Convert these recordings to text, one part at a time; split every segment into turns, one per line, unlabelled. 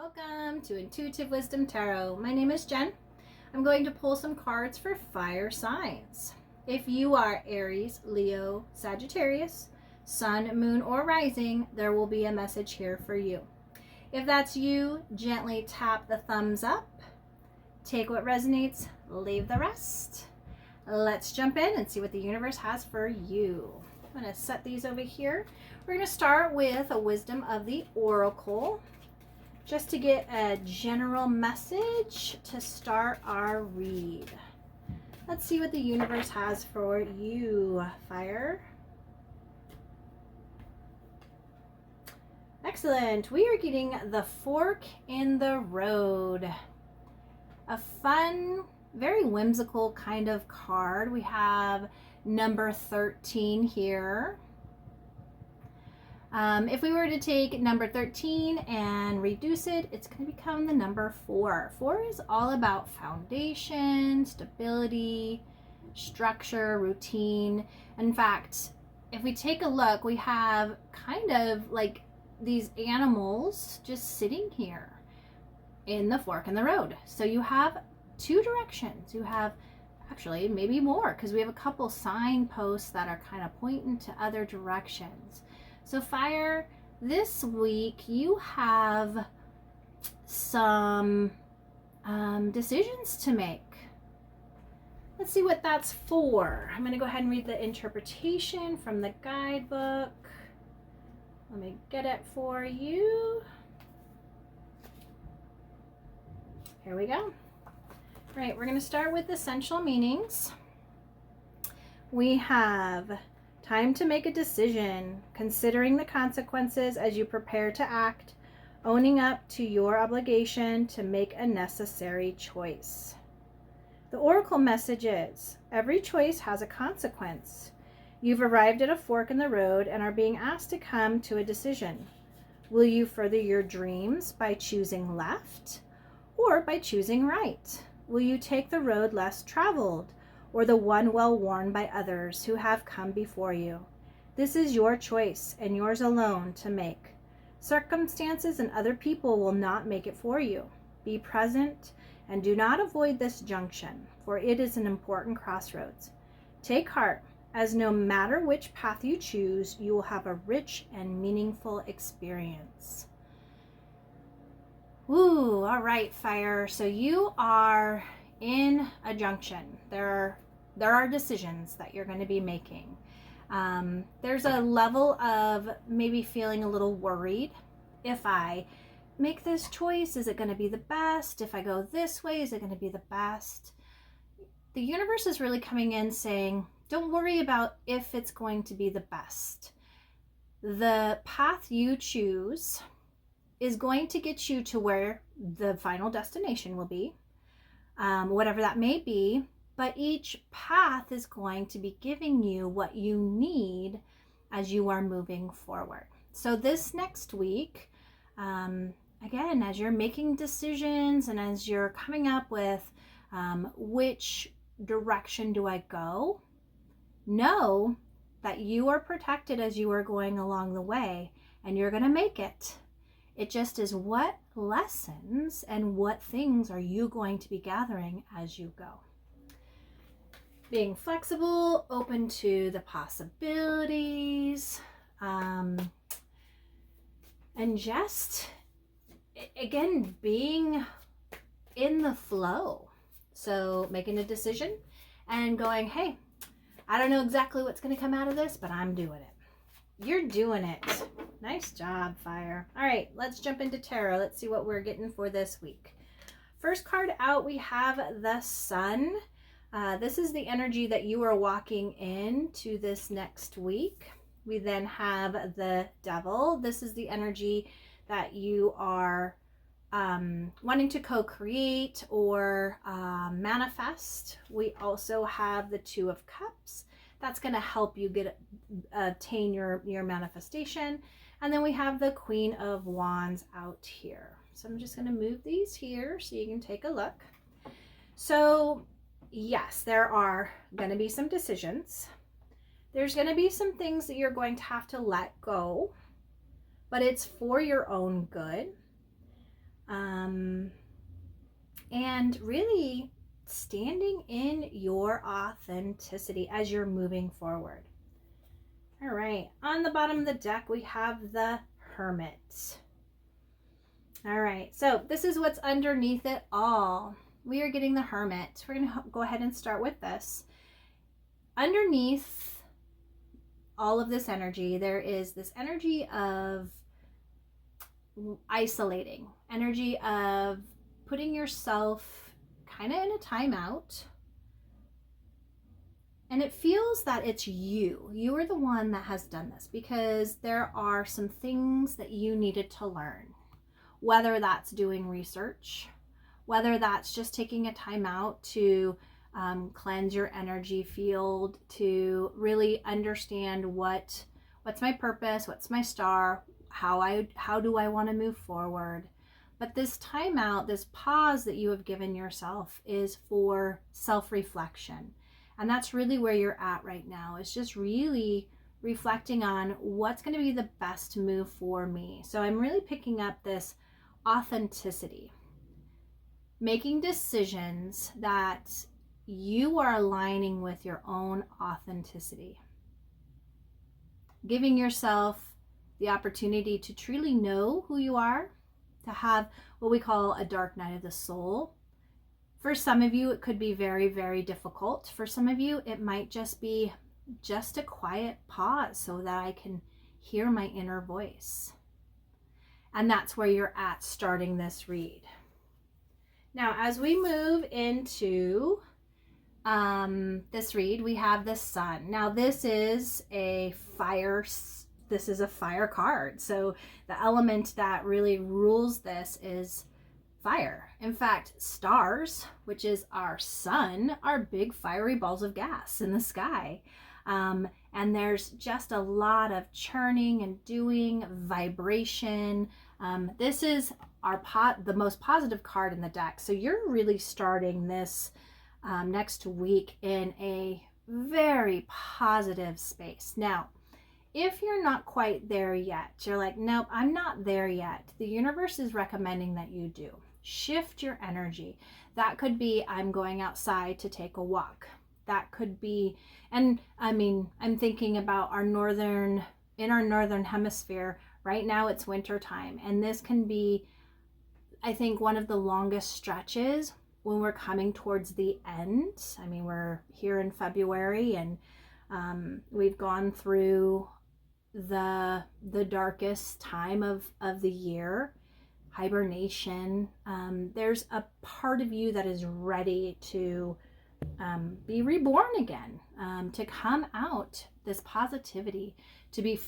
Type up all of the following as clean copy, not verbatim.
Welcome to Intuitive Wisdom Tarot. My name is Jen. I'm going to pull some cards for fire signs. If you are Aries, Leo, Sagittarius, Sun, Moon, or Rising, there will be a message here for you. If that's you, gently tap the thumbs up. Take what resonates, leave the rest. Let's jump in and see what the universe has for you. I'm going to set these over here. We're going to start with a Wisdom of the Oracle, just to get a general message to start our read. Let's see what the universe has for you, fire. Excellent. We are getting the fork in the road. A fun, very whimsical kind of card. We have number 13 here. If we were to take number 13 and reduce it, it's going to become the number 4. 4 is all about foundation, stability, structure, routine. In fact, if we take a look, we have kind of like these animals just sitting here in the fork in the road. So you have two directions. You have actually maybe more, because we have a couple signposts that are kind of pointing to other directions. So fire, this week you have some decisions to make. Let's see what that's for. I'm going to go ahead and read the interpretation from the guidebook. Let me get it for you. Here we go. All right, we're going to start with essential meanings. We have time to make a decision, considering the consequences as you prepare to act, owning up to your obligation to make a necessary choice. The oracle message is, every choice has a consequence. You've arrived at a fork in the road and are being asked to come to a decision. Will you further your dreams by choosing left or by choosing right? Will you take the road less traveled, or the one well worn by others who have come before you? This is your choice and yours alone to make. Circumstances and other people will not make it for you. Be present and do not avoid this junction, for it is an important crossroads. Take heart, as no matter which path you choose, you will have a rich and meaningful experience. Ooh, all right, fire. So you are in a junction. There are decisions that you're going to be making. There's a level of maybe feeling a little worried. If I make this choice, is it going to be the best? If I go this way, is it going to be the best? The universe is really coming in saying, don't worry about if it's going to be the best. The path you choose is going to get you to where the final destination will be. Whatever that may be, but each path is going to be giving you what you need as you are moving forward. So this next week, again, as you're making decisions and as you're coming up with which direction do I go, know that you are protected as you are going along the way, and you're going to make it. It just is what lessons and what things are you going to be gathering as you go. Being flexible, open to the possibilities, and just, again, being in the flow. So making a decision and going, hey, I don't know exactly what's going to come out of this, but I'm doing it. You're doing it. Nice job, fire. All right, let's jump into tarot. Let's see what we're getting for this week. First card out, we have the Sun. This is the energy that you are walking into this next week. We then have the Devil. This is the energy that you are wanting to co-create or manifest. We also have the Two of Cups. That's going to help you attain your manifestation. And then we have the Queen of Wands out here. So I'm just going to move these here so you can take a look. So yes, there are going to be some decisions. There's going to be some things that you're going to have to let go, but it's for your own good. and really standing in your authenticity as you're moving forward. All right, on the bottom of the deck, we have the Hermit. All right, so this is what's underneath it all. We are getting the Hermit. We're going to go ahead and start with this. Underneath all of this energy, there is this energy of isolating, energy of putting yourself kind of in a timeout. And it feels that it's you. You are the one that has done this because there are some things that you needed to learn, whether that's doing research, whether that's just taking a time out to cleanse your energy field, to really understand what's my purpose, what's my star, how do I want to move forward. But this time out, this pause that you have given yourself is for self-reflection. And that's really where you're at right now. It's just really reflecting on what's going to be the best move for me. So I'm really picking up this authenticity, making decisions that you are aligning with your own authenticity, giving yourself the opportunity to truly know who you are, to have what we call a dark night of the soul. For some of you, it could be very, very difficult. For some of you, it might just be just a quiet pause so that I can hear my inner voice. And that's where you're at starting this read. Now, as we move into this read, we have the Sun. Now, this is a fire card. So the element that really rules this is fire. In fact, stars, which is our sun, are big fiery balls of gas in the sky. And there's just a lot of churning and doing, vibration. This is the most positive card in the deck. So you're really starting this next week in a very positive space. Now, if you're not quite there yet, you're like, nope, I'm not there yet. The universe is recommending that you do. Shift your energy. That could be, I'm going outside to take a walk. That could be, and I mean, I'm thinking about in our northern hemisphere, right now it's winter time. And this can be, I think, one of the longest stretches when we're coming towards the end. I mean, we're here in February and we've gone through the darkest time of the year, hibernation. There's a part of you that is ready to be reborn again, to come out, this positivity, to be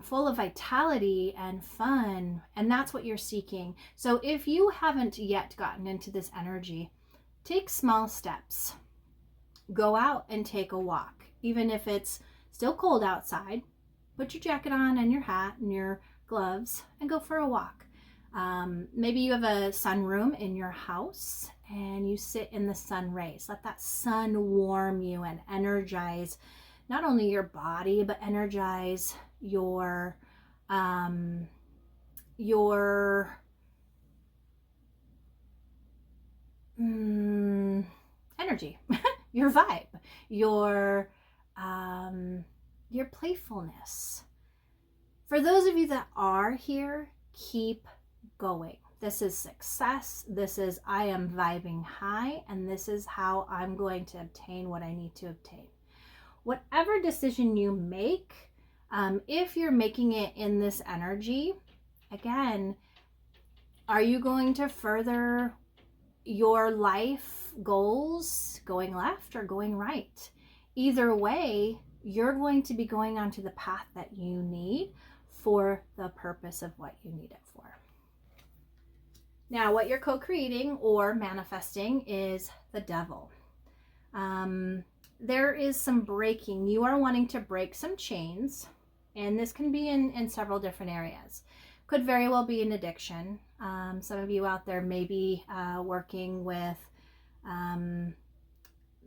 full of vitality and fun, and that's what you're seeking. So if you haven't yet gotten into this energy, take small steps. Go out and take a walk. Even if it's still cold outside, put your jacket on and your hat and your gloves and go for a walk. Maybe you have a sunroom in your house and you sit in the sun rays. Let that sun warm you and energize not only your body, but energize your energy, your vibe, your playfulness. For those of you that are here, keep going. This is success. This is I am vibing high, and this is how I'm going to obtain what I need to obtain. Whatever decision you make, if you're making it in this energy, again, are you going to further your life goals going left or going right? Either way, you're going to be going onto the path that you need for the purpose of what you need it for. Now, what you're co-creating or manifesting is the Devil. There is some breaking. You are wanting to break some chains, and this can be in several different areas. Could very well be an addiction. Some of you out there may be working with,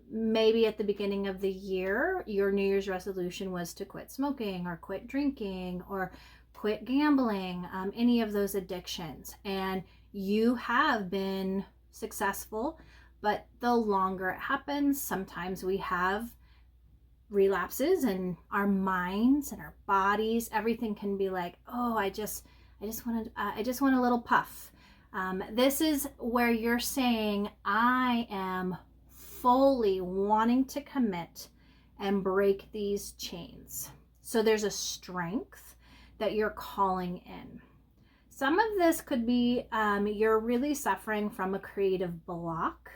maybe at the beginning of the year, your New Year's resolution was to quit smoking or quit drinking or quit gambling, any of those addictions. And you have been successful, but the longer it happens, sometimes we have relapses, and our minds and our bodies, everything can be like, oh, I just want a little puff. This is where you're saying, I am fully wanting to commit and break these chains. So there's a strength that you're calling in. Some of this could be you're really suffering from a creative block,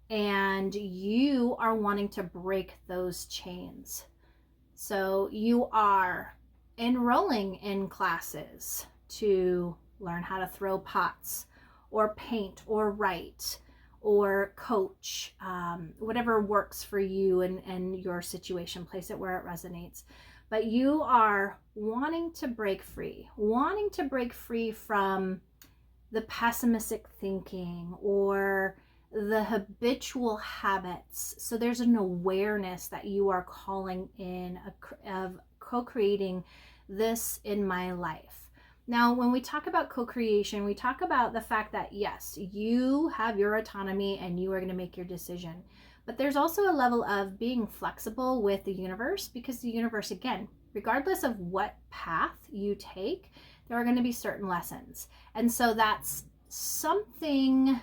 and you are wanting to break those chains. So you are enrolling in classes to learn how to throw pots or paint or write or coach, whatever works for you and your situation. Place it where it resonates. But you are wanting to break free from the pessimistic thinking or the habitual habits. So there's an awareness that you are calling in of co-creating this in my life. Now, when we talk about co-creation, we talk about the fact that yes, you have your autonomy and you are going to make your decision. But there's also a level of being flexible with the universe, because the universe, again, regardless of what path you take, there are going to be certain lessons. And so that's something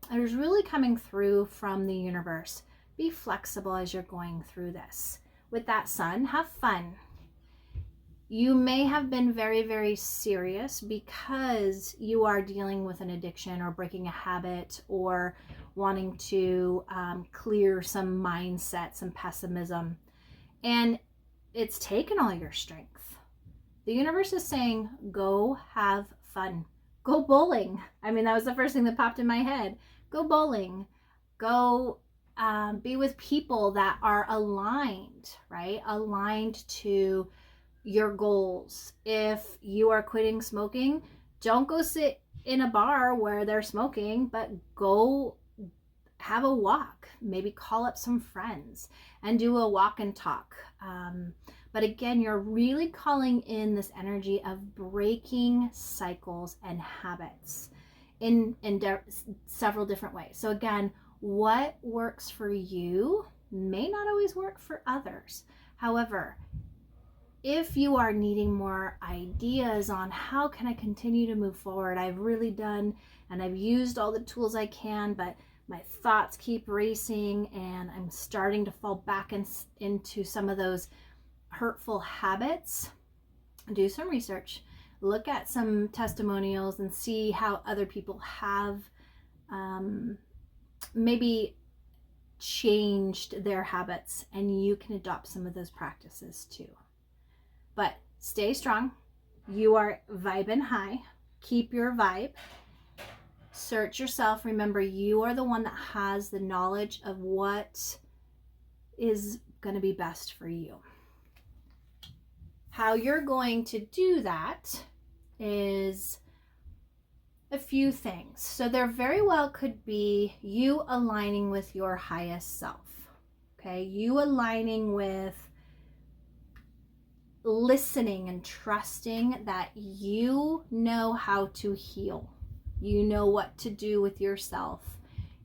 that is really coming through from the universe. Be flexible as you're going through this. With that, Sun, have fun. You may have been very, very serious because you are dealing with an addiction or breaking a habit or wanting to clear some mindset, some pessimism. And it's taken all your strength. The universe is saying, go have fun. Go bowling. I mean, that was the first thing that popped in my head. Go bowling. Go be with people that are aligned, right? Aligned to your goals. If you are quitting smoking, don't go sit in a bar where they're smoking, but go have a walk. Maybe call up some friends and do a walk and talk. But again, you're really calling in this energy of breaking cycles and habits in several different ways. So again, what works for you may not always work for others. However, if you are needing more ideas on how can I continue to move forward, I've really done and I've used all the tools I can, but my thoughts keep racing and I'm starting to fall back into some of those hurtful habits, do some research, look at some testimonials and see how other people have maybe changed their habits, and you can adopt some of those practices too. But stay strong. You are vibing high. Keep your vibe. Search yourself. Remember, you are the one that has the knowledge of what is going to be best for you. How you're going to do that is a few things. So there very well could be you aligning with your highest self. Okay? You aligning with listening and trusting that you know how to heal. You know what to do with yourself.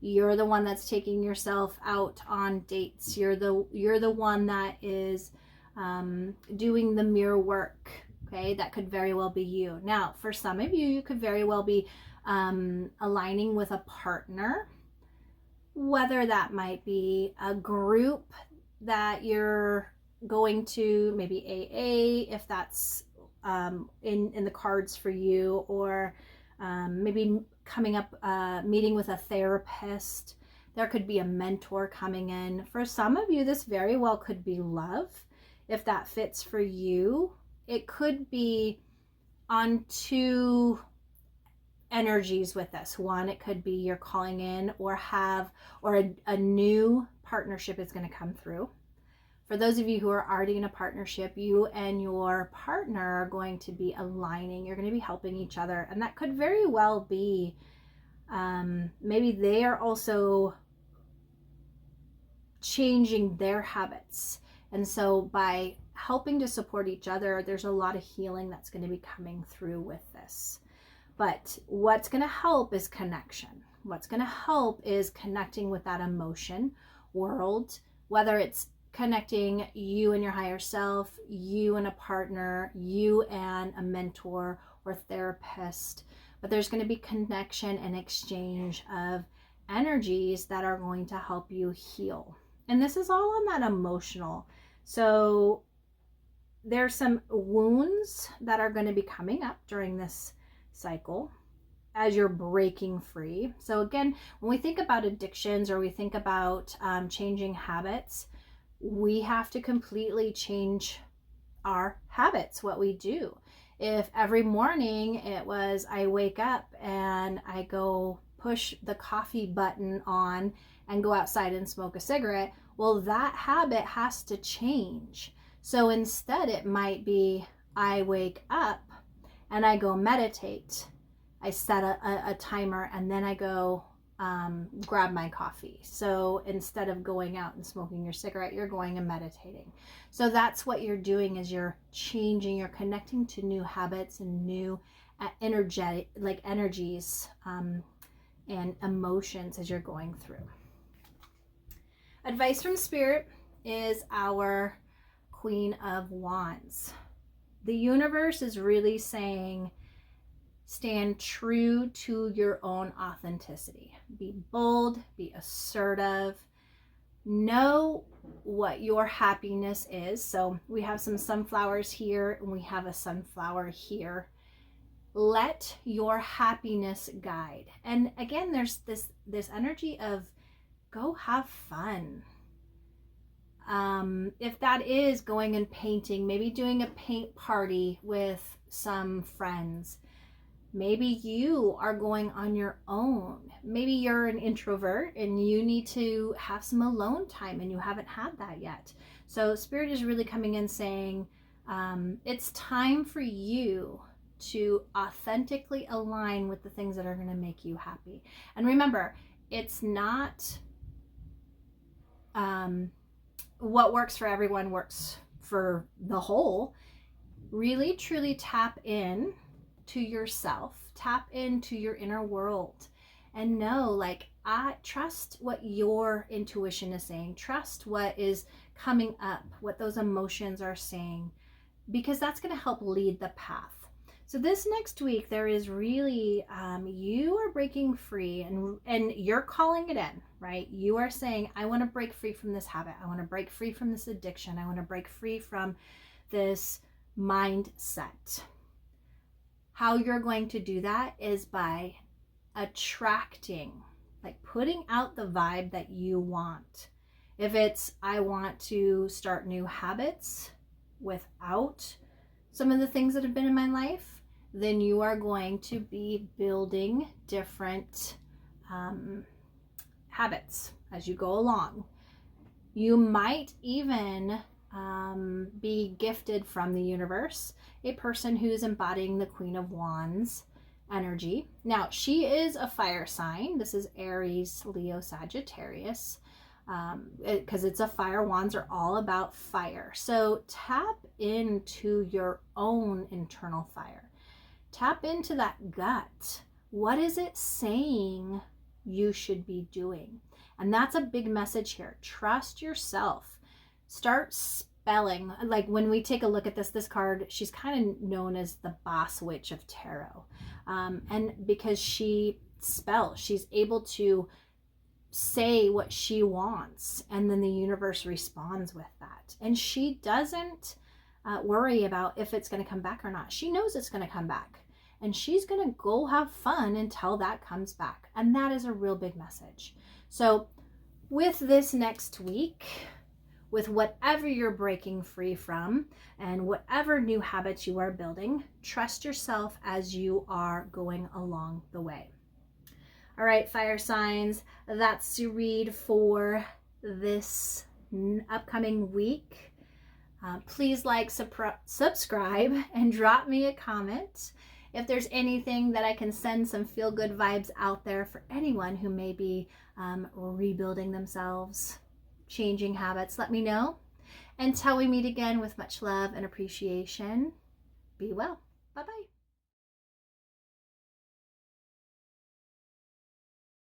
You're the one that's taking yourself out on dates. You're the one that is doing the mirror work. Okay, that could very well be you. Now, for some of you, you could very well be aligning with a partner, whether that might be a group that you're going to, maybe AA, if that's in the cards for you, or maybe coming up, meeting with a therapist. There could be a mentor coming in. For some of you, this very well could be love, if that fits for you. It could be on two energies with this. One, it could be you're calling in or a new partnership is going to come through. For those of you who are already in a partnership, you and your partner are going to be aligning. You're going to be helping each other. And that could very well be maybe they are also changing their habits. And so by helping to support each other. There's a lot of healing that's going to be coming through with this. But what's going to help is connection. What's going to help is connecting with that emotion world, whether it's connecting you and your higher self, you and a partner, you and a mentor or therapist. But there's going to be connection and exchange of energies that are going to help you heal. And this is all on that emotional. So there's some wounds that are going to be coming up during this cycle as you're breaking free. So again, when we think about addictions or we think about changing habits, we have to completely change our habits, what we do. If every morning it was I wake up and I go push the coffee button on and go outside and smoke a cigarette, well, that habit has to change. So instead it might be I wake up and I go meditate. I set a timer and then I go grab my coffee. So instead of going out and smoking your cigarette, you're going and meditating. So that's what you're doing, is you're changing, you're connecting to new habits and new energies and emotions as you're going through. Advice from Spirit is our Queen of Wands. The universe is really saying, stand true to your own authenticity. Be bold, be assertive, know what your happiness is. So we have some sunflowers here and we have a sunflower here. Let your happiness guide. And again, there's this energy of go have fun. If that is going and painting, maybe doing a paint party with some friends. Maybe you are going on your own. Maybe you're an introvert and you need to have some alone time and you haven't had that yet. So Spirit is really coming in saying, it's time for you to authentically align with the things that are going to make you happy. And remember, it's not what works for everyone works for the whole. Really, truly tap in to yourself, tap into your inner world, and know, like, I trust what your intuition is saying, trust what is coming up, what those emotions are saying, because that's going to help lead the path. So this next week, there is really, you are breaking free and you're calling it in, right? You are saying, I want to break free from this habit. I want to break free from this addiction. I want to break free from this mindset. How you're going to do that is by attracting, like putting out the vibe that you want. If it's, I want to start new habits without some of the things that have been in my life, then you are going to be building different habits as you go along. You might even be gifted from the universe a person who's embodying the Queen of Wands energy. Now, she is a fire sign. This is Aries, Leo, Sagittarius, because it's a fire. Wands are all about fire. So tap into your own internal fire. Tap into that gut. What is it saying you should be doing? And that's a big message here. Trust yourself. Start spelling. Like when we take a look at this card, she's kind of known as the boss witch of tarot. And because she spells, she's able to say what she wants, and then the universe responds with that. And she doesn't worry about if it's going to come back or not. She knows it's going to come back, and she's going to go have fun until that comes back. And that is a real big message. So with this next week, with whatever you're breaking free from and whatever new habits you are building, trust yourself as you are going along the way. All right, fire signs, that's your read for this upcoming week. Please like, subscribe, and drop me a comment. If there's anything that I can send some feel-good vibes out there for anyone who may be rebuilding themselves, changing habits, let me know. Until we meet again, with much love and appreciation, be well. Bye-bye.